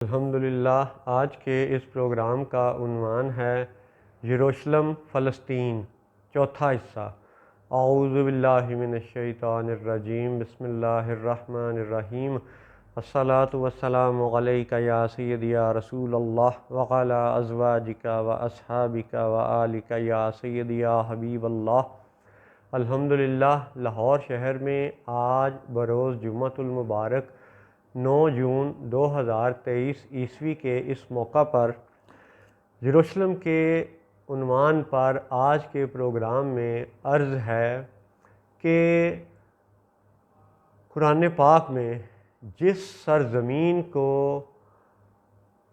الحمدللہ آج کے اس پروگرام کا عنوان ہے یروشلم فلسطین، چوتھا حصہ۔ اعوذ باللہ من الشیطان الرجیم، بسم اللہ الرحمن الرحیم۔ الصلاۃ والسلام علیک یا سیدی یا رسول اللہ وعلی ازواجک و اصحابک و آلک یا سیدی یا حبیب اللہ۔ الحمدللہ لاہور شہر میں آج بروز جمعۃ المبارک 9 جون 2023 عیسوی کے اس موقع پر یروشلم کے عنوان پر آج کے پروگرام میں عرض ہے کہ قرآن پاک میں جس سرزمین کو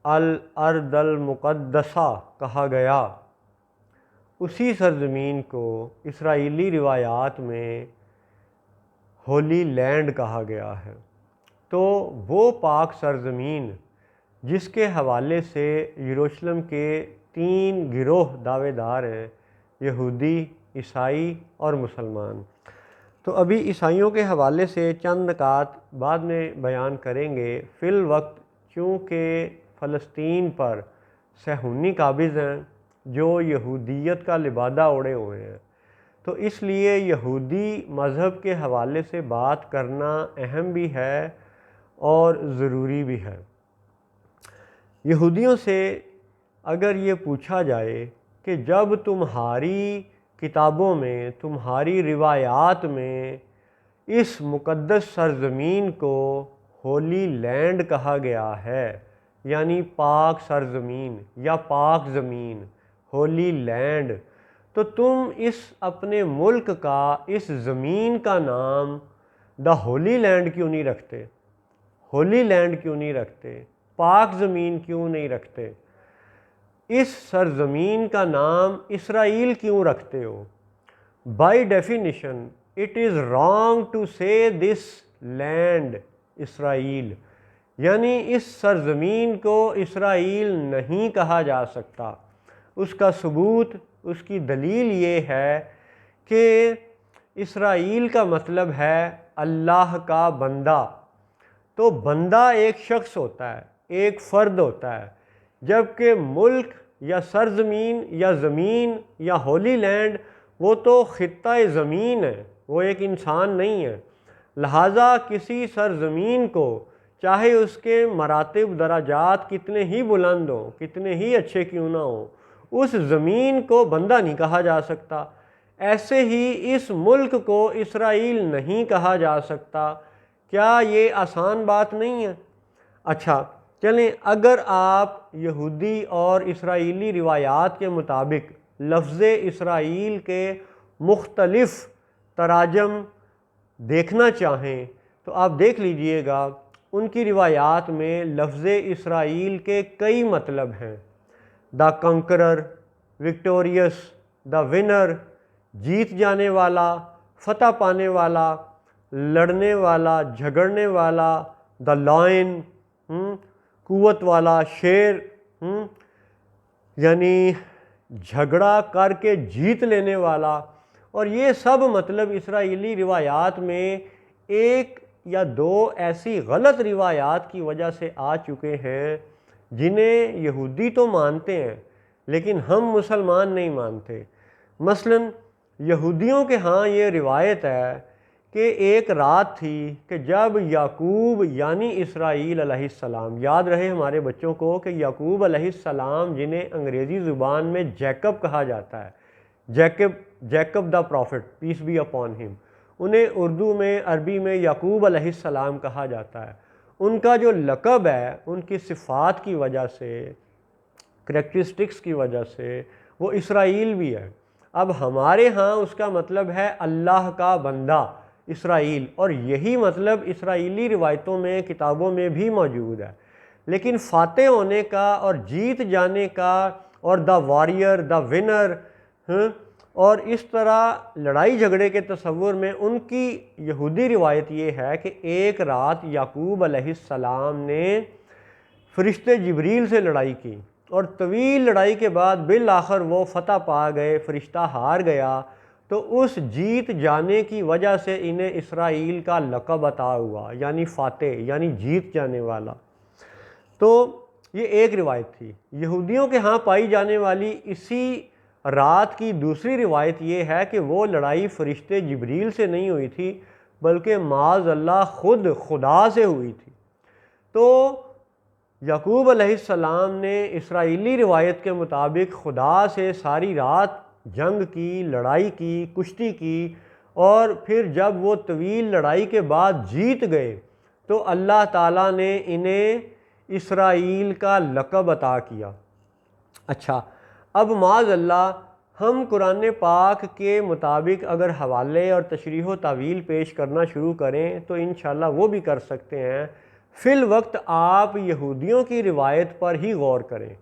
الارض المقدسہ کہا گیا، اسی سرزمین کو اسرائیلی روایات میں ہولی لینڈ کہا گیا ہے۔ تو وہ پاک سرزمین جس کے حوالے سے یروشلم کے 3 گروہ دعوے دار ہیں، یہودی، عیسائی اور مسلمان۔ تو ابھی عیسائیوں کے حوالے سے چند نکات بعد میں بیان کریں گے۔ فی الوقت چونکہ فلسطین پر صہیونی قابض ہیں جو یہودیت کا لبادہ اوڑھے ہوئے ہیں، تو اس لیے یہودی مذہب کے حوالے سے بات کرنا اہم بھی ہے اور ضروری بھی ہے۔ یہودیوں سے اگر یہ پوچھا جائے کہ جب تمہاری کتابوں میں، تمہاری روایات میں اس مقدس سرزمین کو ہولی لینڈ کہا گیا ہے، یعنی پاک سرزمین یا پاک زمین، ہولی لینڈ، تو تم اس اپنے ملک کا، اس زمین کا نام دا ہولی لینڈ کیوں نہیں رکھتے؟ ہولی لینڈ کیوں نہیں رکھتے؟ پاک زمین کیوں نہیں رکھتے؟ اس سرزمین کا نام اسرائیل کیوں رکھتے ہو؟ By definition it is wrong to say this land اسرائیل، یعنی اس سرزمین کو اسرائیل نہیں کہا جا سکتا۔ اس کا ثبوت، اس کی دلیل یہ ہے کہ اسرائیل کا مطلب ہے اللہ کا بندہ۔ تو بندہ ایک شخص ہوتا ہے، ایک فرد ہوتا ہے، جبکہ ملک یا سرزمین یا زمین یا ہولی لینڈ وہ تو خطہ زمین ہے، وہ ایک انسان نہیں ہے۔ لہٰذا کسی سرزمین کو چاہے اس کے مراتب درجات کتنے ہی بلند ہوں، کتنے ہی اچھے کیوں نہ ہوں، اس زمین کو بندہ نہیں کہا جا سکتا۔ ایسے ہی اس ملک کو اسرائیل نہیں کہا جا سکتا۔ کیا یہ آسان بات نہیں ہے؟ اچھا چلیں، اگر آپ یہودی اور اسرائیلی روایات کے مطابق لفظ اسرائیل کے مختلف تراجم دیکھنا چاہیں تو آپ دیکھ لیجئے گا، ان کی روایات میں لفظ اسرائیل کے کئی مطلب ہیں۔ دا کنکرر، وکٹوریس، دا ونر، جیت جانے والا، فتح پانے والا، لڑنے والا، جھگڑنے والا، دا لائن، قوت والا، شیر، یعنی جھگڑا کر کے جیت لینے والا۔ اور یہ سب مطلب اسرائیلی روایات میں ایک یا دو ایسی غلط روایات کی وجہ سے آ چکے ہیں جنہیں یہودی تو مانتے ہیں لیکن ہم مسلمان نہیں مانتے۔ مثلا یہودیوں کے ہاں یہ روایت ہے کہ ایک رات تھی کہ جب یعقوب یعنی اسرائیل علیہ السلام، یاد رہے ہمارے بچوں کو کہ یعقوب علیہ السلام جنہیں انگریزی زبان میں جیکب کہا جاتا ہے، Jacob the prophet peace be upon him, انہیں اردو میں، عربی میں یعقوب علیہ السلام کہا جاتا ہے۔ ان کا جو لقب ہے، ان کی صفات کی وجہ سے، کریکٹرسٹکس کی وجہ سے وہ اسرائیل بھی ہے۔ اب ہمارے ہاں اس کا مطلب ہے اللہ کا بندہ، اسرائیل، اور یہی مطلب اسرائیلی روایتوں میں، کتابوں میں بھی موجود ہے۔ لیکن فاتح ہونے کا اور جیت جانے کا اور دا واریر، دا ونر، اور اس طرح لڑائی جھگڑے کے تصور میں ان کی یہودی روایت یہ ہے کہ ایک رات یعقوب علیہ السلام نے فرشتے جبریل سے لڑائی کی اور طویل لڑائی کے بعد بالآخر وہ فتح پا گئے، فرشتہ ہار گیا، تو اس جیت جانے کی وجہ سے انہیں اسرائیل کا لقب عطا ہوا، یعنی فاتح، یعنی جیت جانے والا۔ تو یہ ایک روایت تھی۔ یہودیوں کے ہاں پائی جانے والی اسی رات کی دوسری روایت یہ ہے کہ وہ لڑائی فرشتے جبریل سے نہیں ہوئی تھی بلکہ معاذ اللہ خود خدا سے ہوئی تھی۔ تو یعقوب علیہ السلام نے اسرائیلی روایت کے مطابق خدا سے ساری رات جنگ کی، لڑائی کی، کشتی کی، اور پھر جب وہ طویل لڑائی کے بعد جیت گئے تو اللہ تعالیٰ نے انہیں اسرائیل کا لقب عطا کیا۔ اچھا، اب معاذ اللہ ہم قرآن پاک کے مطابق اگر حوالے اور تشریح و تعویل پیش کرنا شروع کریں تو انشاءاللہ وہ بھی کر سکتے ہیں۔ فی الوقت آپ یہودیوں کی روایت پر ہی غور کریں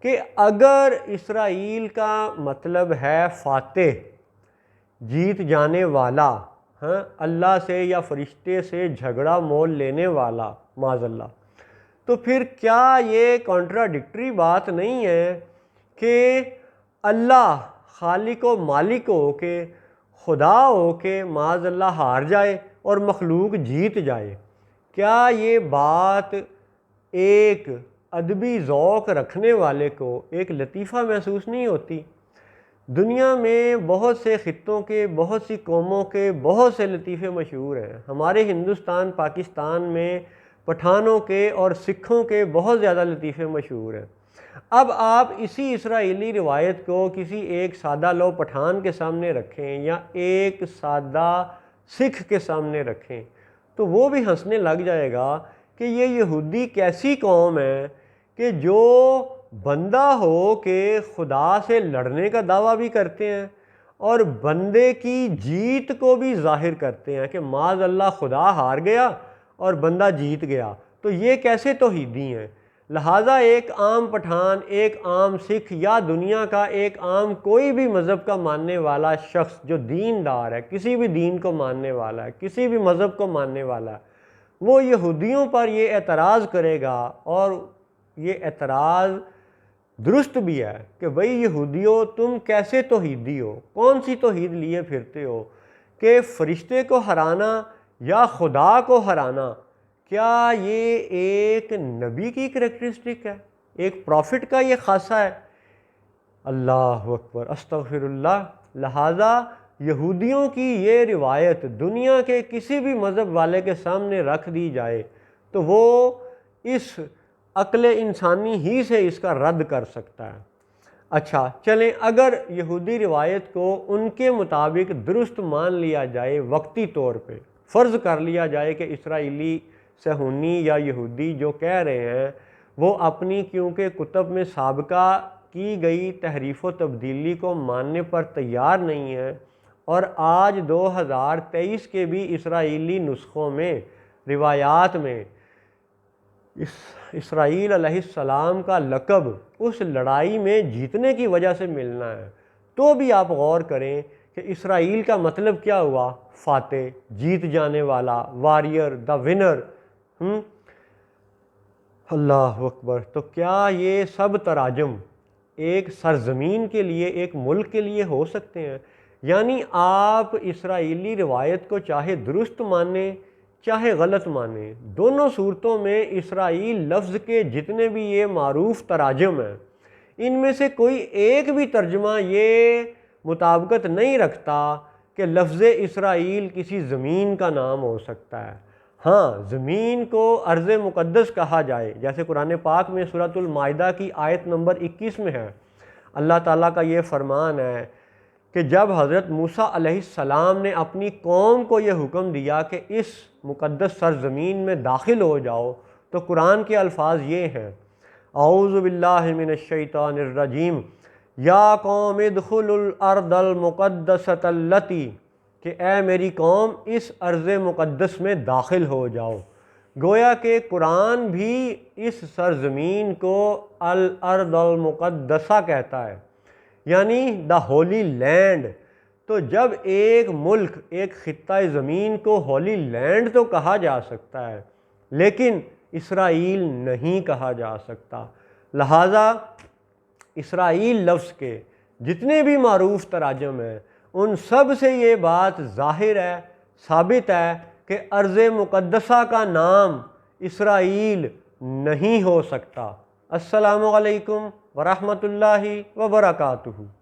کہ اگر اسرائیل کا مطلب ہے فاتح، جیت جانے والا، اللہ سے یا فرشتے سے جھگڑا مول لینے والا معاذ اللہ، تو پھر کیا یہ کانٹراڈکٹری بات نہیں ہے کہ اللہ خالق و مالک ہو کے، خدا ہو کے معاذ اللہ ہار جائے اور مخلوق جیت جائے؟ کیا یہ بات ایک ادبی ذوق رکھنے والے کو ایک لطیفہ محسوس نہیں ہوتی؟ دنیا میں بہت سے خطوں کے، بہت سی قوموں کے بہت سے لطیفے مشہور ہیں۔ ہمارے ہندوستان پاکستان میں پٹھانوں کے اور سکھوں کے بہت زیادہ لطیفے مشہور ہیں۔ اب آپ اسی اسرائیلی روایت کو کسی ایک سادہ لو پٹھان کے سامنے رکھیں یا ایک سادہ سکھ کے سامنے رکھیں تو وہ بھی ہنسنے لگ جائے گا کہ یہ یہودی کیسی قوم ہے کہ جو بندہ ہو کہ خدا سے لڑنے کا دعویٰ بھی کرتے ہیں اور بندے کی جیت کو بھی ظاہر کرتے ہیں کہ معاذ اللہ خدا ہار گیا اور بندہ جیت گیا۔ تو یہ کیسے توحیدی ہیں؟ لہٰذا ایک عام پٹھان، ایک عام سکھ یا دنیا کا ایک عام کوئی بھی مذہب کا ماننے والا شخص جو دیندار ہے، کسی بھی دین کو ماننے والا ہے، کسی بھی مذہب کو ماننے والا ہے، وہ یہودیوں پر یہ اعتراض کرے گا، اور یہ اعتراض درست بھی ہے کہ بھئی یہودیوں تم کیسے توحیدی ہو؟ کون سی توحید لیے پھرتے ہو کہ فرشتے کو ہرانا یا خدا کو ہرانا کیا یہ ایک نبی کی کریکٹرسٹک ہے؟ ایک پروفٹ کا یہ خاصہ ہے؟ اللہ اکبر، استغفر اللہ۔ لہٰذا یہودیوں کی یہ روایت دنیا کے کسی بھی مذہب والے کے سامنے رکھ دی جائے تو وہ اس عقل انسانی ہی سے اس کا رد کر سکتا ہے۔ اچھا چلیں، اگر یہودی روایت کو ان کے مطابق درست مان لیا جائے، وقتی طور پہ فرض کر لیا جائے کہ اسرائیلی صہیونی یا یہودی جو کہہ رہے ہیں وہ اپنی کیونکہ کتب میں سابقہ کی گئی تحریف و تبدیلی کو ماننے پر تیار نہیں ہے، اور آج 2023 کے بھی اسرائیلی نسخوں میں، روایات میں اسرائیل علیہ السلام کا لقب اس لڑائی میں جیتنے کی وجہ سے ملنا ہے، تو بھی آپ غور کریں کہ اسرائیل کا مطلب کیا ہوا؟ فاتح، جیت جانے والا، واریر، دا ونر۔ اللہ اکبر۔ تو کیا یہ سب تراجم ایک سرزمین کے لیے، ایک ملک کے لیے ہو سکتے ہیں؟ یعنی آپ اسرائیلی روایت کو چاہے درست مانیں چاہے غلط مانیں، دونوں صورتوں میں اسرائیل لفظ کے جتنے بھی یہ معروف تراجم ہیں ان میں سے کوئی ایک بھی ترجمہ یہ مطابقت نہیں رکھتا کہ لفظ اسرائیل کسی زمین کا نام ہو سکتا ہے۔ ہاں، زمین کو ارض مقدس کہا جائے، جیسے قرآن پاک میں سورۃ المائدہ کی آیت نمبر 21 میں ہے، اللہ تعالیٰ کا یہ فرمان ہے کہ جب حضرت موسیٰ علیہ السلام نے اپنی قوم کو یہ حکم دیا کہ اس مقدس سرزمین میں داخل ہو جاؤ تو قرآن کے الفاظ یہ ہیں، اعوذ باللہ من الشیطان الرجیم، یا قوم ادخلوا الارض المقدسۃ التی، کہ اے میری قوم اس ارض مقدس میں داخل ہو جاؤ۔ گویا کہ قرآن بھی اس سرزمین کو الارض المقدسہ کہتا ہے، یعنی دا ہولی لینڈ۔ تو جب ایک ملک، ایک خطہ زمین کو ہولی لینڈ تو کہا جا سکتا ہے لیکن اسرائیل نہیں کہا جا سکتا، لہٰذا اسرائیل لفظ کے جتنے بھی معروف تراجم ہیں ان سب سے یہ بات ظاہر ہے، ثابت ہے کہ ارض مقدسہ کا نام اسرائیل نہیں ہو سکتا۔ السلام علیکم ورحمۃ اللہ وبرکاتہ۔